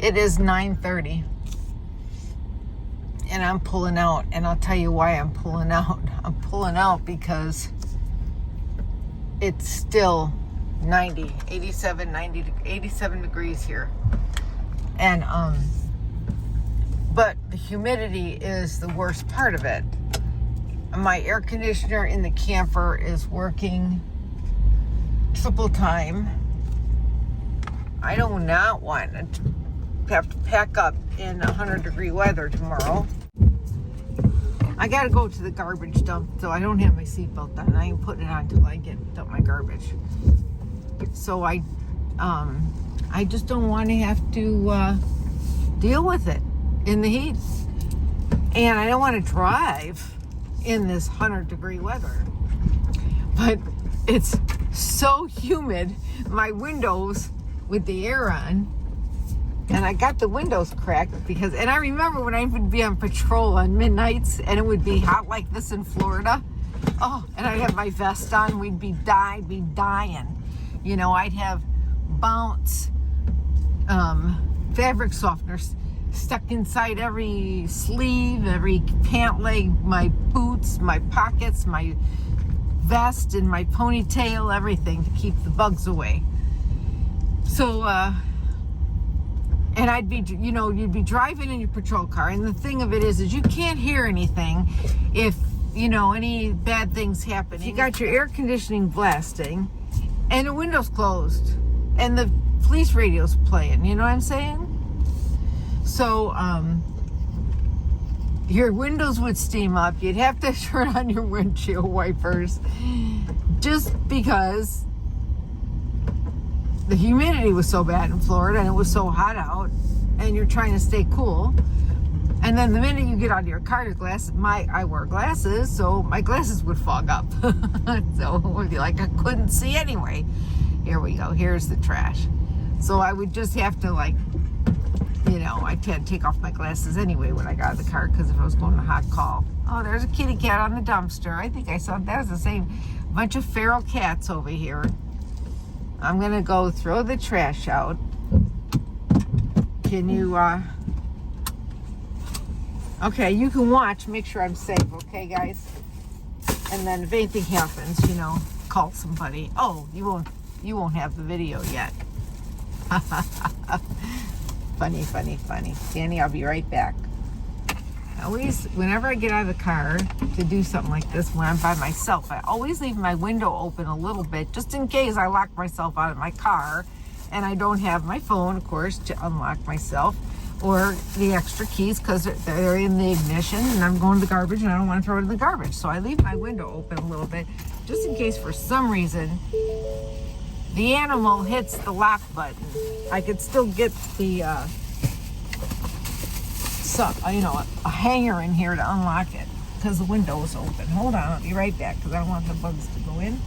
It is 9:30 and I'm pulling out, and I'll tell you why I'm pulling out. I'm pulling out because it's still 87 degrees here. And but the humidity is the worst part of it. My air conditioner in the camper is working triple time. I do not want to have to pack up in 100-degree weather tomorrow. I gotta go to the garbage dump, so I don't have my seatbelt on. I ain't putting it on until I dump my garbage. So I just don't want to have to deal with it in the heat, and I don't want to drive in this 100-degree weather. But it's so humid. My windows with the air on, and I got the windows cracked because, and I remember when I would be on patrol on midnights and it would be hot like this in Florida. Oh, and I'd have my vest on, we'd be dying. You know, I'd have Bounce fabric softeners stuck inside every sleeve, every pant leg, my boots, my pockets, my vest, and my ponytail, everything to keep the bugs away. So, and I'd be, you know, you'd be driving in your patrol car, and the thing of it is you can't hear anything if, you know, any bad things happen. You got your air conditioning blasting, and the window's closed, and the police radio's playing, you know what I'm saying? So, your windows would steam up. You'd have to turn on your windshield wipers just because the humidity was so bad in Florida and it was so hot out, and you're trying to stay cool. And then the minute you get out of your car, your glasses, I wear glasses, so my glasses would fog up. So it would be like I couldn't see anyway. Here we go. Here's the trash. So I would just have to, like, you know, I can't take off my glasses anyway when I got out of the car, because if I was going to a hot call. Oh, there's a kitty cat on the dumpster. I think I saw that was the same bunch of feral cats over here. I'm gonna go throw the trash out. Can you, okay, you can watch, make sure I'm safe, okay, guys? And then if anything happens, you know, call somebody. Oh, you won't have the video yet. Funny. Danny, I'll be right back. Always, whenever I get out of the car to do something like this, when I'm by myself, I always leave my window open a little bit, just in case I lock myself out of my car and I don't have my phone, of course, to unlock myself, or the extra keys, because they're in the ignition and I'm going to the garbage and I don't want to throw it in the garbage. So I leave my window open a little bit, just in case for some reason the animal hits the lock button. I could still get the you know, a hanger in here to unlock it, because the window is open. Hold on, I'll be right back, because I don't want the bugs to go in,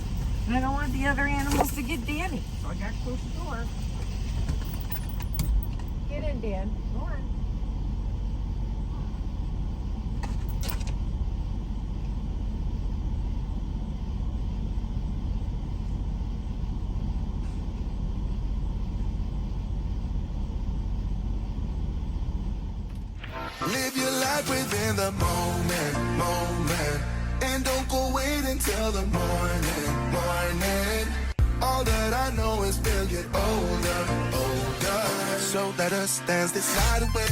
and I don't want the other animals to get Danny. So I got to close the door. Get in, Dan. Go on. Live your life within the moment, and don't go wait until the morning. All that I know is we'll get older, so let us dance this night away.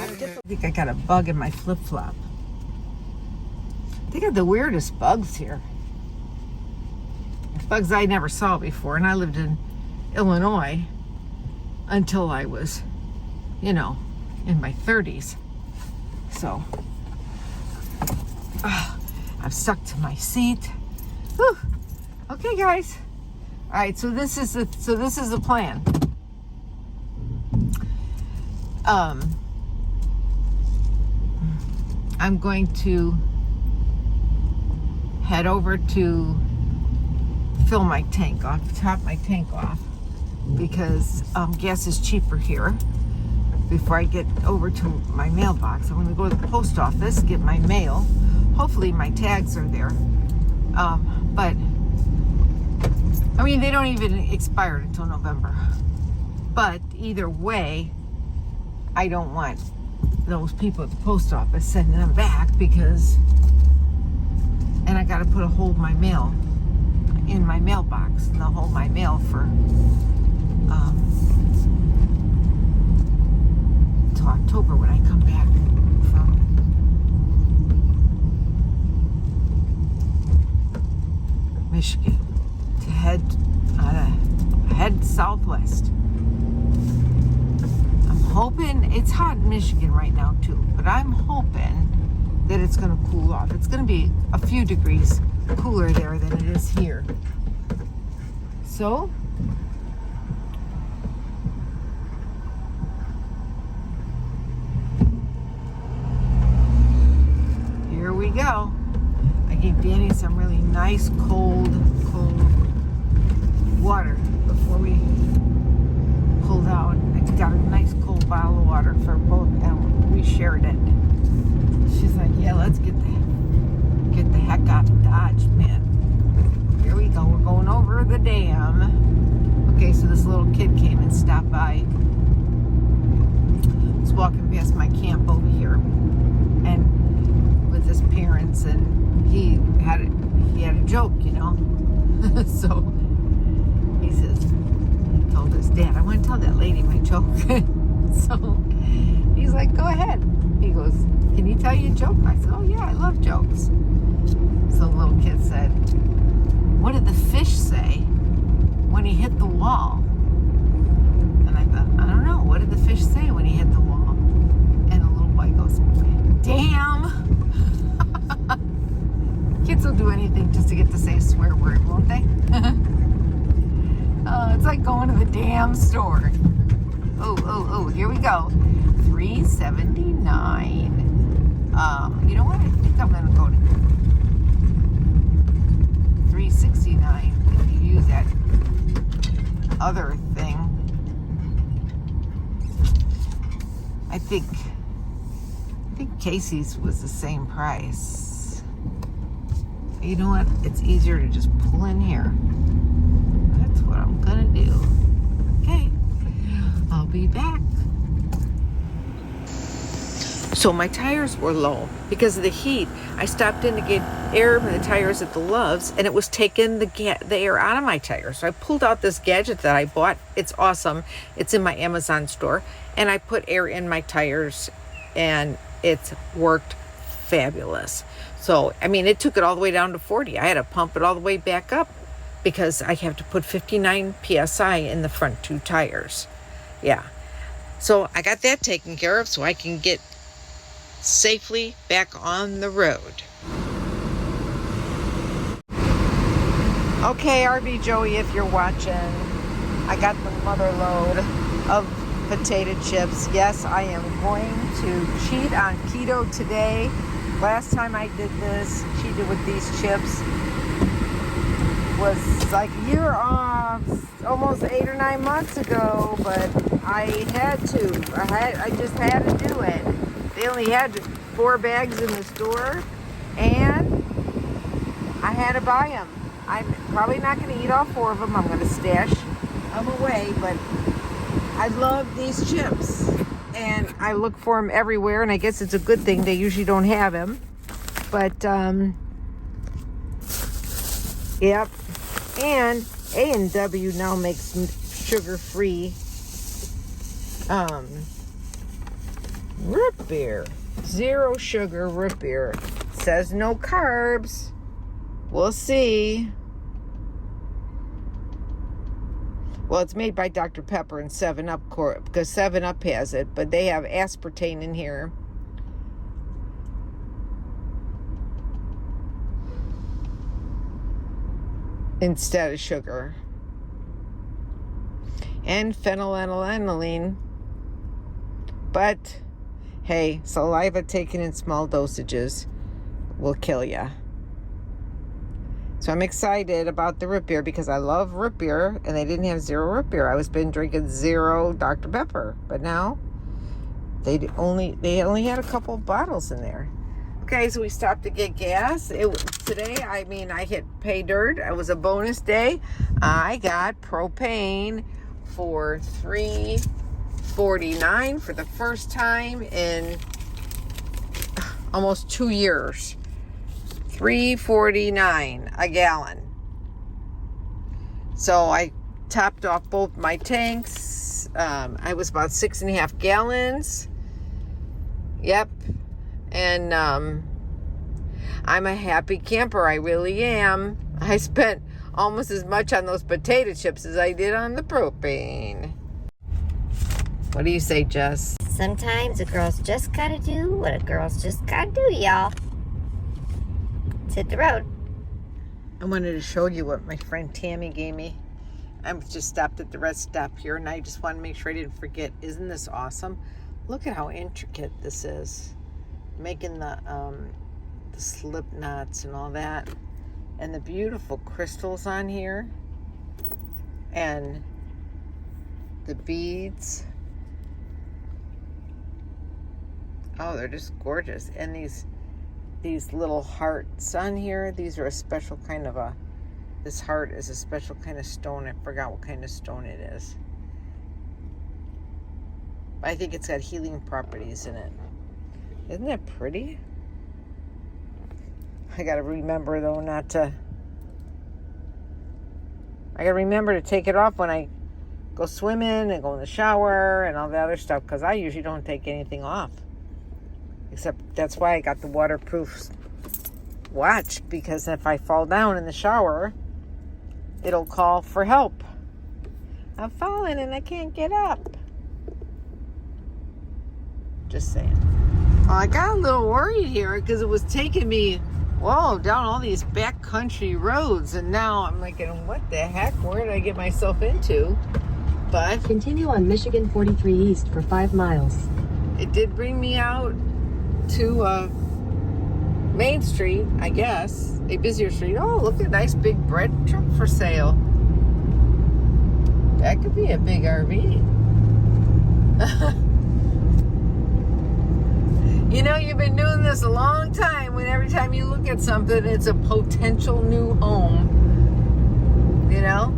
I think I got a bug in my flip-flop. They got the weirdest bugs here. Bugs I never saw before, and I lived in Illinois until I was, you know, in my 30s. So, I'm stuck to my seat. Whew. Okay, guys. All right, so this is the plan. I'm going to head over to fill my tank off, top my tank off, because gas is cheaper here. Before I get over to my mailbox, I'm going to go to the post office, get my mail. Hopefully my tags are there. But I mean, they don't even expire until November. But either way, I don't want those people at the post office sending them back because, and I got to put a hold my mail in my mailbox, and they'll hold my mail for till October when I come back from Michigan to head southwest. I'm hoping it's hot in Michigan right now too, but I'm hoping that it's going to cool off. It's going to be a few degrees cooler there than it is here. So here we go. I gave Danny some really nice cold water before we pulled out. I got a nice cold bottle of water for both, and we shared it. She's like, yeah, let's get the heck out of Dodge, man. Here we go. We're going over the dam. Okay, so this little kid came and stopped by. I was walking past my camp over here, and with his parents, and he had a joke, you know. So he says, he told his dad, I want to tell that lady my joke. So he's like, go ahead. He goes, can he tell you a joke? I said, oh yeah, I love jokes. So the little kid said, what did the fish say when he hit the wall? And I thought, I don't know. What did the fish say when he hit the wall? And the little boy goes, damn. Kids will do anything just to get to say a swear word, won't they? It's like going to the damn store. Oh, here we go. $3.79. You know what? I think I'm gonna go to $3.69 if you use that other thing. I think Casey's was the same price. You know what? It's easier to just pull in here. That's what I'm gonna do. Okay, I'll be back. So my tires were low because of the heat. I stopped in to get air in the tires at the Loves, and it was taking the air out of my tires. So I pulled out this gadget that I bought. It's awesome. It's in my Amazon store, and I put air in my tires, and it's worked fabulous. So, I mean, it took it all the way down to 40. I had to pump it all the way back up because I have to put 59 PSI in the front two tires. Yeah. So I got that taken care of so I can get safely back on the road. Okay, RV Joey, if you're watching, I got the mother load of potato chips. Yes, I am going to cheat on keto today. Last time I did this, cheated with these chips, was like a year off, almost 8 or 9 months ago, but I had to. I just had to do it. They only had 4 bags in the store, and I had to buy them. I'm probably not going to eat all 4 of them. I'm going to stash them away, but I love these chips, and I look for them everywhere, and I guess it's a good thing. They usually don't have them, but yep. And A&W now makes sugar-free root beer. 0 sugar root beer. Says no carbs. We'll see. Well, it's made by Dr. Pepper and 7-Up because 7-Up has it, but they have aspartame in here. Instead of sugar. And phenylalanine. But hey, saliva taken in small dosages will kill ya. So I'm excited about the root beer because I love root beer, and they didn't have 0 root beer. I was been drinking 0 Dr. Pepper, but now they only had a couple bottles in there. Okay, so we stopped to get gas. Today, I hit pay dirt. It was a bonus day. I got propane for $3.49 for the first time in almost 2 years. $3.49 a gallon. So I topped off both my tanks. I was about 6.5 gallons. Yep. And I'm a happy camper. I really am. I spent almost as much on those potato chips as I did on the propane. What do you say, Jess? Sometimes a girl's just gotta do what a girl's just gotta do, y'all. Let's hit the road. I wanted to show you what my friend Tammy gave me. I just stopped at the rest stop here, and I just want to make sure I didn't forget. Isn't this awesome? Look at how intricate this is. Making the slip knots and all that. And the beautiful crystals on here. And the beads. Oh, they're just gorgeous. And these little hearts on here, these are a special kind of this heart is a special kind of stone. I forgot what kind of stone it is. I think it's got healing properties in it. Isn't that pretty? I gotta remember though I gotta remember to take it off when I go swimming and go in the shower and all the other stuff, because I usually don't take anything off. Except that's why I got the waterproof watch, because if I fall down in the shower, it'll call for help. I'm falling and I can't get up. Just saying. I got a little worried here because it was taking me, down all these backcountry roads, and now I'm like, what the heck? Where did I get myself into? But continue on Michigan 43 East for 5 miles. It did bring me out to Main Street, I guess, a busier street. Oh, look at a nice big bread truck for sale. That could be a big RV. You know, you've been doing this a long time when every time you look at something, it's a potential new home, you know?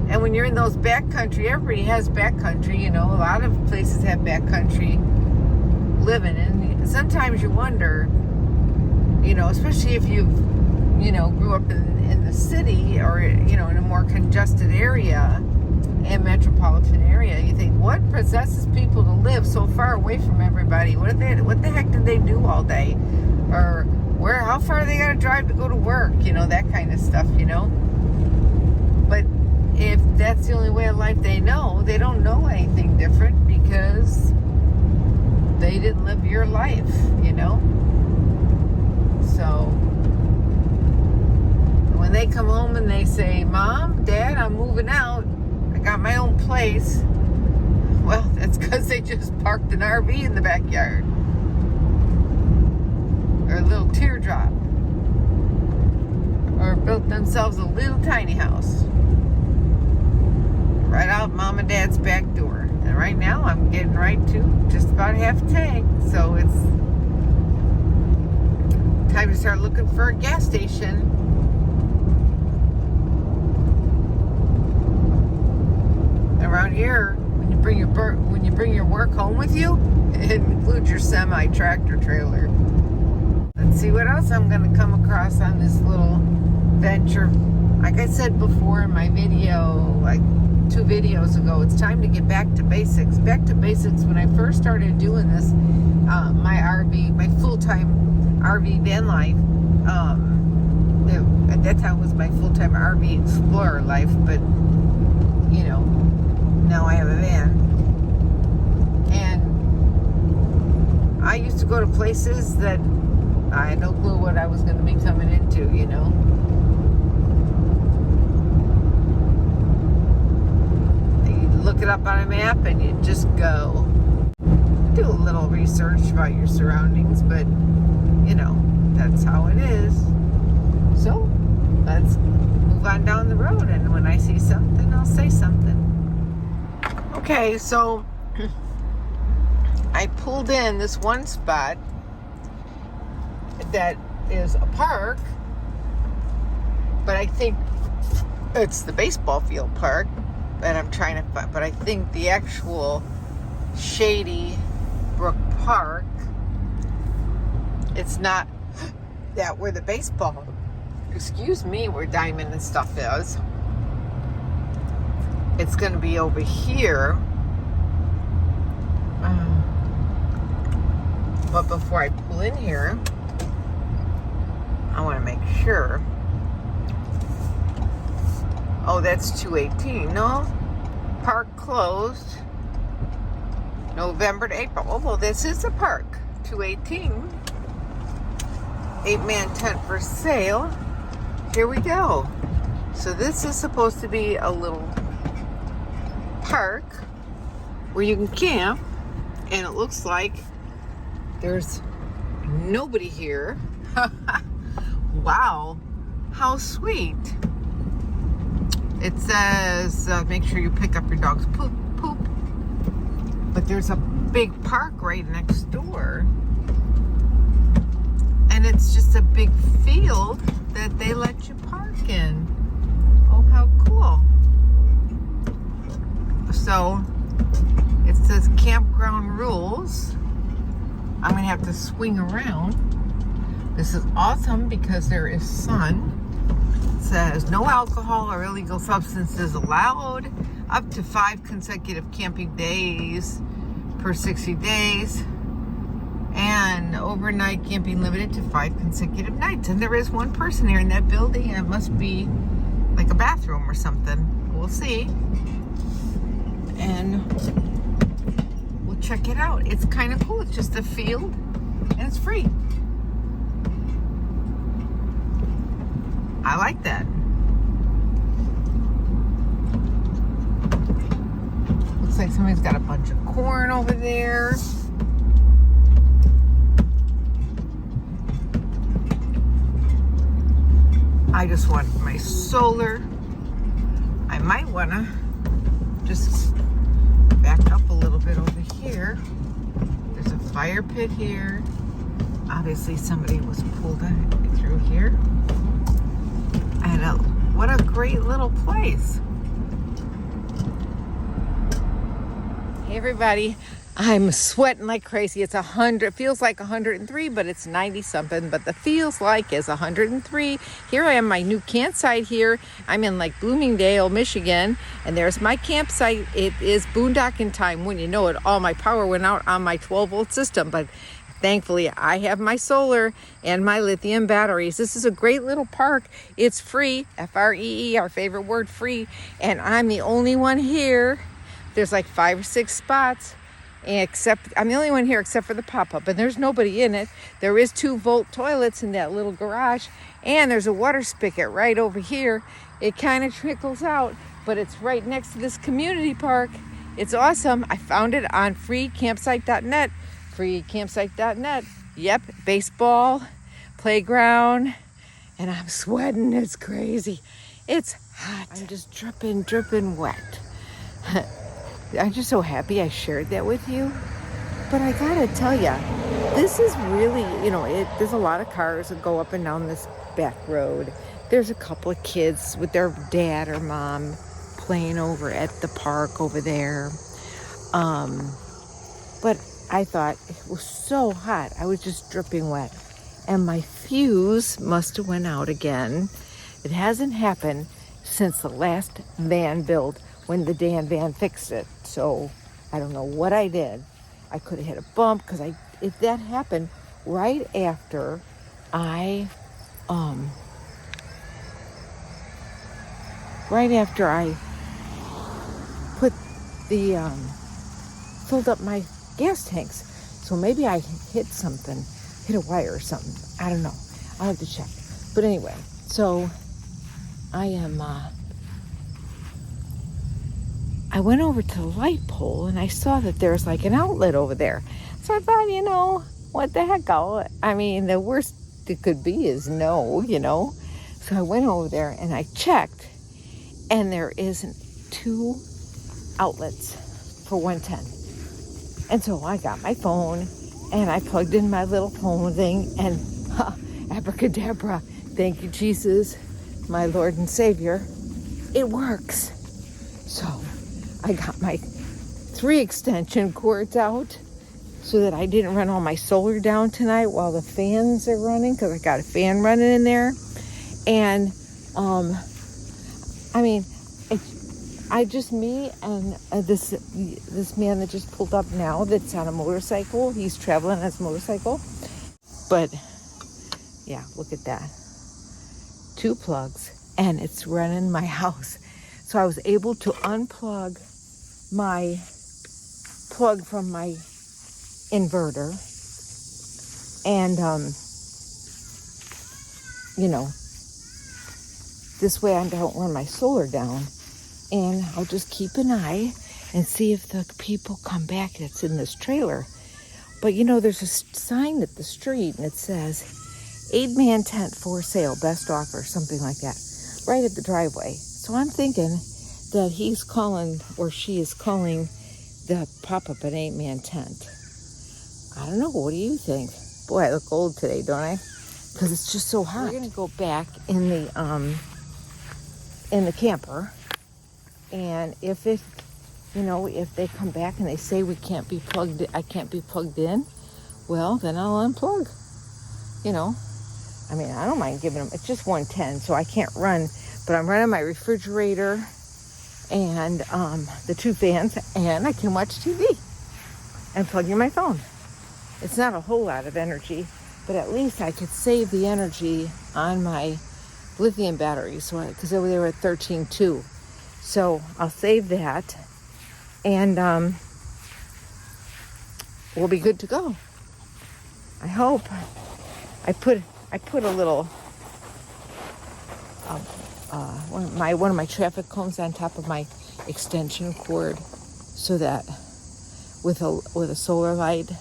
And when you're in those backcountry, everybody has backcountry, you know, a lot of places have backcountry living. And sometimes you wonder, you know, especially if you've, you know, grew up in the city or, you know, in a more congested area and metropolitan area, you think, what possesses people to live so far away from everybody? What the heck did they do all day? Or how far they gotta drive to go to work? You know, that kind of stuff, you know? But if that's the only way of life they know, they don't know anything different because they didn't live your life, you know? So when they come home and they say, Mom, Dad, I'm moving out, I got my own place. Well, that's because they just parked an RV in the backyard. Or a little teardrop. Or built themselves a little tiny house. Right out Mom and Dad's back door. And right now I'm getting right to just about half a tank. So it's time to start looking for a gas station. Around here, when you bring your work home with you, it includes your semi-tractor trailer. Let's see what else I'm going to come across on this little venture. Like I said before in my video, like 2 videos ago, it's time to get back to basics. Back to basics. When I first started doing this, my RV, my full-time RV van life, at that time was my full-time RV explorer life, but you know, now I have a van. And I used to go to places that I had no clue what I was going to be coming into, you know. You look it up on a map and you just go. Do a little research about your surroundings, but, you know, that's how it is. So, let's move on down the road, and when I see something, I'll say something. Okay, so I pulled in this one spot that is a park, but I think it's the baseball field park that I'm trying to find. But I think the actual Shady Brook Park, it's not that where the baseball, where Diamond and stuff is. It's going to be over here. But before I pull in here, I want to make sure. Oh, that's 218. No, park closed November to April. Oh, well, this is a park. 218. 8-man tent for sale. Here we go. So this is supposed to be a little park where you can camp, and it looks like there's nobody here. Wow, how sweet. It says make sure you pick up your dog's poop. But there's a big park right next door, and it's just a big field that they let you park in. Oh, how cool. So it says campground rules. I'm gonna have to swing around. This is awesome because there is sun. It says no alcohol or illegal substances allowed, up to 5 consecutive camping days per 60 days, and overnight camping limited to 5 consecutive nights. And there is one person here in that building, and it must be like a bathroom or something. We'll see. And we'll check it out. It's kind of cool. It's just a field, and it's free. I like that. Looks like somebody's got a bunch of corn over there. I just want my solar. I might want to just back up a little bit over here. There's a fire pit here. Obviously somebody was pulled through here. And what a great little place. Hey everybody, I'm sweating like crazy. It's 100, it feels like 103, but it's 90 something, but the feels like is 103. Here I am, my new campsite here. I'm in like Bloomingdale, Michigan, and there's my campsite. It is boondocking time. When you know it, all my power went out on my 12-volt system, but thankfully I have my solar and my lithium batteries. This is a great little park. It's free, F-R-E-E, our favorite word, free, and I'm the only one here. There's like 5 or 6 spots. Except I'm the only one here except for the pop-up, and there's nobody in it. There is 2-volt toilets in that little garage, and there's a water spigot right over here. It kind of trickles out, but it's right next to this community park. It's awesome. I found it on freecampsite.net. freecampsite.net. Yep, baseball, playground, and I'm sweating. It's crazy. It's hot. I'm just dripping wet. I'm just so happy I shared that with you. But I gotta tell you, this is really, there's a lot of cars that go up and down this back road. There's a couple of kids with their dad or mom playing over at the park over there. But I thought it was so hot. I was just dripping wet. And my fuse must have went out again. It hasn't happened since the last van build, when the Dan van fixed it. So I don't know what I did. I could have hit a bump, because if that happened right after I put the filled up my gas tanks. So maybe I hit something, hit a wire or something. I don't know. I'll have to check. But anyway, so I am I went over to the light pole, and I saw that there's like an outlet over there. So I thought, what the heck? The worst it could be is no, So I went over there and I checked, and there isn't 2 outlets for 110. And so I got my phone and I plugged in my little phone thing, and Abracadabra. Thank you, Jesus, my Lord and Savior. It works. So I got my 3 extension cords out so that I didn't run all my solar down tonight while the fans are running, because I got a fan running in there. And I mean, me and this man that just pulled up now, that's on a motorcycle. He's traveling on his motorcycle. But yeah, look at that. 2 plugs, and it's running my house. So I was able to unplug my plug from my inverter, and this way I don't run my solar down. And I'll just keep an eye and see if the people come back that's in this trailer. But there's a sign at the street, and it says 8-man tent for sale, best offer, something like that, right at the driveway. So I'm thinking that he's calling, or she is calling, the pop-up an 8-man tent. I don't know. What do you think? Boy, I look old today, don't I? Because it's just so hot. We're gonna go back in the camper, and if they come back and they say I can't be plugged in, well, then I'll unplug. I mean, I don't mind giving them. It's just 110, so I can't run, but I'm running my refrigerator and the 2 fans, and I can watch TV and plug in my phone. It's not a whole lot of energy, but at least I could save the energy on my lithium batteries, because they were at 13.2. So I'll save that, and we'll be good to go. I hope. I put a little one of my traffic cones on top of my extension cord, so that with a solar light,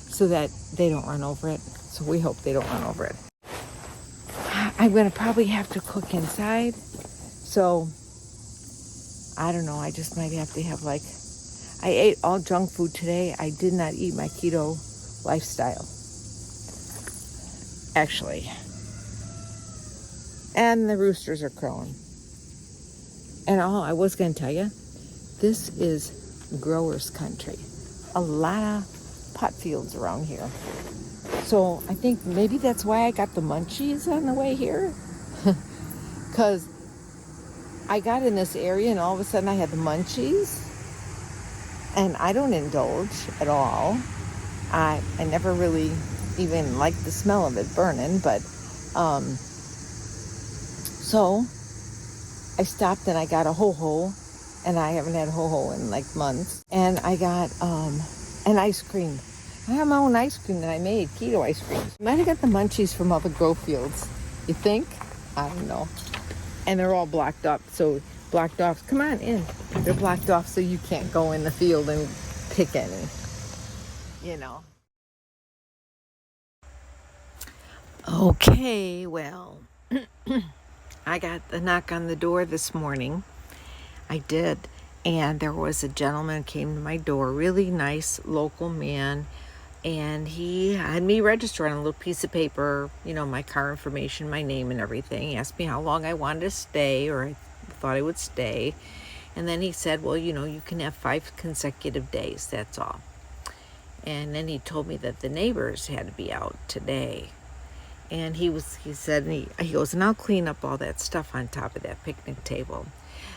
so that they don't run over it. So we hope they don't run over it. I'm gonna probably have to cook inside, so I don't know. I just might have to have, I ate all junk food today. I did not eat my keto lifestyle, actually. And the roosters are crowing. And I was going to tell you, this is growers country. A lot of pot fields around here. So I think maybe that's why I got the munchies on the way here. Because I got in this area and all of a sudden I had the munchies. And I don't indulge at all. I never really even liked the smell of it burning, but so I stopped and I got a ho-ho, and I haven't had a ho-ho in months. And I got an ice cream. I have my own ice cream that I made, keto ice cream. Might have got the munchies from all the grow fields. You think? I don't know. And they're all blocked up, so blocked off. Come on in. They're blocked off so you can't go in the field and pick any. Okay, well, I got the knock on the door this morning. I did. And there was a gentleman came to my door, really nice local man. And he had me register on a little piece of paper, my car information, my name and everything. He asked me how long I wanted to stay, or I thought I would stay. And then he said, well, you can have 5 consecutive days, that's all. And then he told me that the neighbors had to be out today. And he said, he goes, and I'll clean up all that stuff on top of that picnic table.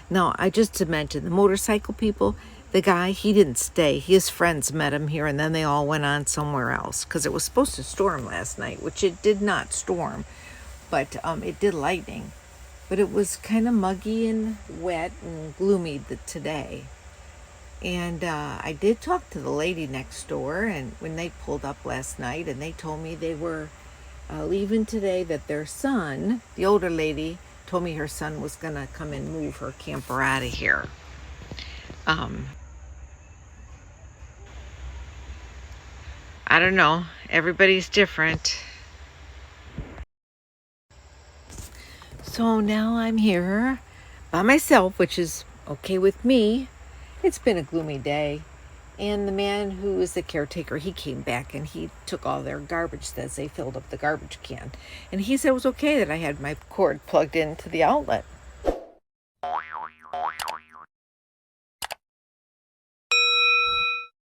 Now, just to mention, the motorcycle people, the guy, he didn't stay. His friends met him here, and then they all went on somewhere else, because it was supposed to storm last night, which it did not storm, but it did lightning. But it was kind of muggy and wet and gloomy today. And I did talk to the lady next door, and when they pulled up last night, and they told me they were leaving today, that their son, the older lady, told me her son was going to come and move her camper out of here. I don't know. Everybody's different. So now I'm here by myself, which is okay with me. It's been a gloomy day. And the man who is the caretaker, he came back and he took all their garbage as they filled up the garbage can. And he said it was okay that I had my cord plugged into the outlet.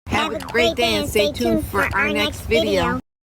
Have a great day and stay tuned for our next video.